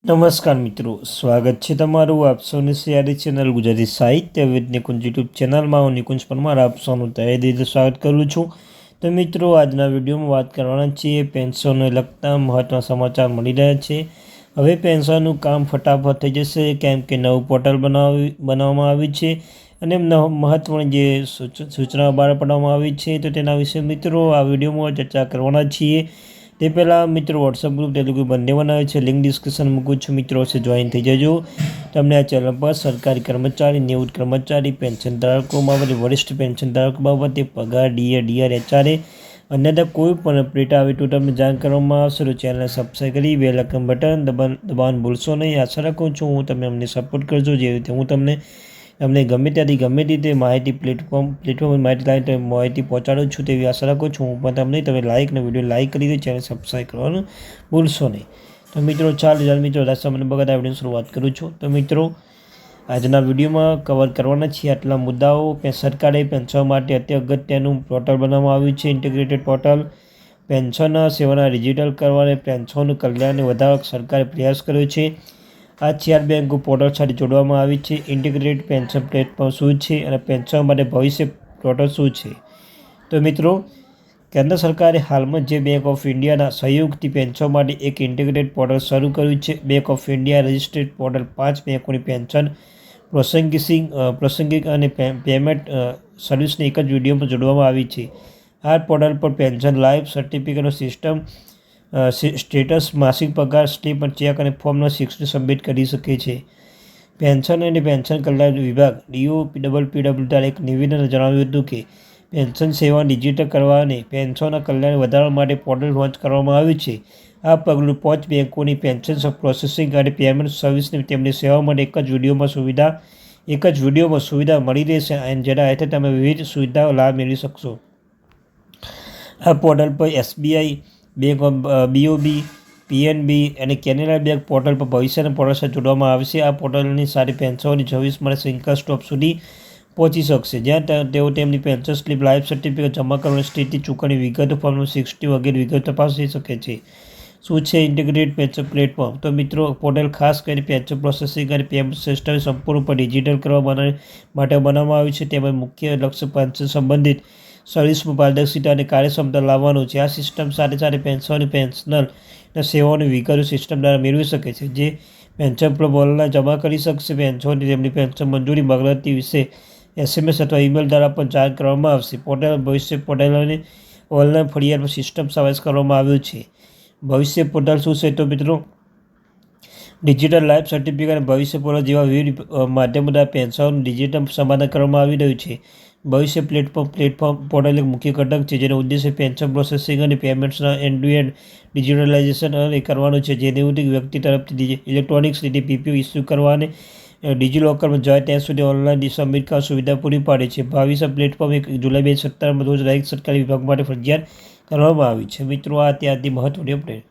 નમસ્કાર મિત્રો, સ્વાગત છે તમારું આપ સૌની સિયારી ચેનલ ગુજરાતી સાહિત્ય વિદ નિકુંજ યુટ્યુબ ચેનલમાં હું નિકુંજ પરમાર આપ સૌનું તહે દિલથી સ્વાગત કરું છું. તો મિત્રો, આજના વિડીયોમાં વાત કરવાના છીએ પેન્શનને લગતા મહત્વના સમાચાર મળી રહ્યા છે. હવે પેન્શનનું કામ ફટાફટ થઈ જશે, કેમ કે નવું પોર્ટલ બનાવવામાં આવ્યું છે અને મહત્વની જે સૂચનાઓ બહાર પાડવામાં આવી છે, તો તેના વિશે મિત્રો આ વિડીયોમાં ચર્ચા કરવાના છીએ. તે પહેલાં મિત્રો વોટ્સઅપ ગ્રુપ ટેલિગ્રુપ બંને બનાવે છે, લિંક ડિસ્ક્રિપ્શન મૂકું છું. મિત્રો છે જોઈન થઈ જજો. તમને આ ચેનલ પર સરકારી કર્મચારી, નિવૃત્ત કર્મચારી, પેન્શન ધારકો બાબતે, વરિષ્ઠ પેન્શન ધારકો બાબતે, પગાર, ડીઆર, એચઆરએ અન્યથા કોઈ પણ અપડેટ આવે તો તમને જાણ કરવામાં આવશે. તો ચેનલને સબસ્ક્રાઈબ કરી બેલ આઇકન બટન દબાવવાનું ભૂલશો નહીં. આશા રાખું છું હું તમે અમને સપોર્ટ કરજો, જે રીતે હું તમને ગમે ત્યાંથી ગમે રીતે માહિતી પ્લેટફોર્મ માહિતી લાવી માહિતી પહોંચાડું છું, તેવી આશા રાખું છું. હું પણ તમે લાઇક ને વિડીયો લાઇક કરી દો, ચેનલ સબસ્ક્રાઈબ કરવાનું ભૂલશો નહીં. તો મિત્રો ચાલો મિત્રો રાષ્ટ્રમને બગાડા વિડીયોની શરૂઆત કરું છું. તો મિત્રો આજના વિડીયોમાં કવર કરવાના છીએ આટલા મુદ્દાઓ. સરકારે પેન્શન માટે અતિ અગત્યનું પોર્ટલ બનાવવામાં આવ્યું છે, ઇન્ટિગ્રેટેડ પોર્ટલ. પેન્શન સેવાના ડિજિટલ કરવાને પેન્શન કલ્યાણને વધારવા સરકારે પ્રયાસ કર્યો છે. આ 4 બેંકો પોર્ટલ સાથે જોડવામાં આવી છે. ઇન્ટિગ્રેટેડ પેન્શન પ્લેટફોર્મ શું છે અને પેન્શન માટે ભવિષ્ય પોર્ટલ શું છે? તો મિત્રો, કેન્દ્ર સરકારે હાલમાં જે બેંક ઓફ ઇન્ડિયાના સહયોગથી પેન્શન માટે એક ઇન્ટિગ્રેટેડ પોર્ટલ શરૂ કર્યું છે. Bank of India registered portal 5 બેંકોની પેન્શન પ્રોસેસિંગ અને પેમેન્ટ સર્વિસને એક જ વિડીયોમાં જોડવામાં આવી છે. આ પોર્ટલ પર પેન્શન લાઈફ સર્ટિફિકેટનો સ્ટેટસ, માસિક પગાર સ્લીપ, ચેક અને ફોર્મ 6 સબમિટ કરી શકે છે. પેન્શન અને પેન્શન કલ્યાણ વિભાગ DOPWP દ્વારા એક નિવેદનમાં જણાવ્યું હતું કે પેન્શન સેવા ડિજિટલ કરવા અને પેન્શનના કલ્યાણ વધારવા માટે પોર્ટલ લોન્ચ કરવામાં આવ્યું છે. આ પગલું 5 બેંકોની પેન્શન પ્રોસેસિંગ અને પેમેન્ટ સર્વિસને તેમની સેવા માટે એક જ વિડીયોમાં સુવિધા મળી રહેશે, અને જેના હેઠળ તમે વિવિધ સુવિધાઓ લાભ મેળવી શકશો. આ પોર્ટલ પર SBI, bank of BOB, PNB અને કેનેરા બેંક પોર્ટલ પર ભવિષ્યના પોર્ટલ સાથે જોડવામાં આવશે. આ પોર્ટલની સાથે પેન્શનની સર્વિસ માટે સિંગલ સ્ટોપ સુધી પહોંચી શકશે, જ્યાં તેઓ તેમની પેન્શન સ્લીપ, લાઈફ સર્ટિફિકેટ જમા કરવાની સ્થિતિ, ચૂકવણી વિગતો, ફોર્મ 60 વગેરે વિગતો તપાસી શકે છે. શું છે ઇન્ટિગ્રેટેડ પેન્શન પ્લેટફોર્મ? તો મિત્રો, પોર્ટલ ખાસ કરીને પેન્શન પ્રોસેસિંગ અને પેમેન્ટ સિસ્ટમને સંપૂર્ણપણે ડિજિટલ કરવા માટે બનાવવામાં આવ્યું છે. તેમજ મુખ્ય લક્ષ્ય પેન્શન સંબંધિત સર્વિસમાં પારદર્શિતા અને કાર્યક્ષમતા લાવવાનું છે. આ સિસ્ટમ સાથે પેન્શનર સેવાઓની વિગતો સિસ્ટમ દ્વારા મેળવી શકે છે, જે પેન્શન પર ઓનલાઈન જમા કરી શકશે. પેન્શનની તેમની પેન્શન મંજૂરી બાબતની વિશે SMS અથવા ઈમેલ દ્વારા પણ જાણ કરવામાં આવશે. પોર્ટલ ભવિષ્ય પોર્ટલ અને ઓનલાઈન ફરિયાદ સિસ્ટમ સમાવેશ કરવામાં આવ્યું છે. ભવિષ્ય પોર્ટલ શું છે? તો મિત્રો, ડિજિટલ લાઈફ સર્ટિફિકેટ અને ભવિષ્ય પોર્ટલ જેવા વિવિધ માધ્યમો દ્વારા પેન્શનનું ડિજિટલ સમાધાન કરવામાં આવી રહ્યું છે. ભવિષ્ય પ્લેટફોર્મ પોર્ટલ એક મુખ્ય ઘટક છે, જેનો ઉદ્દેશ્ય પેન્શન પ્રોસેસિંગ અને પેમેન્ટ્સના એન્ડ-ટુ-એન્ડ ડિજિટલાઇઝેશન કરવાનું છે, જે નિવૃત્ત વ્યક્તિ તરફથી ઇલેક્ટ્રોનિક્સ રીતે PPO ઇસ્યુ કરવા અને ડિજિલોકરમાં જાય ત્યાં સુધી ઓનલાઈન સબમિટ કરવા સુવિધા પૂરી પાડે છે. ભવિષ્ય પ્લેટફોર્મ 1 જુલાઈ 2017 રોજ દરેક સરકારી વિભાગ માટે ફરજિયાત કરવામાં આવી છે. મિત્રો, આ ત્યાંથી મહત્વની અપડેટ.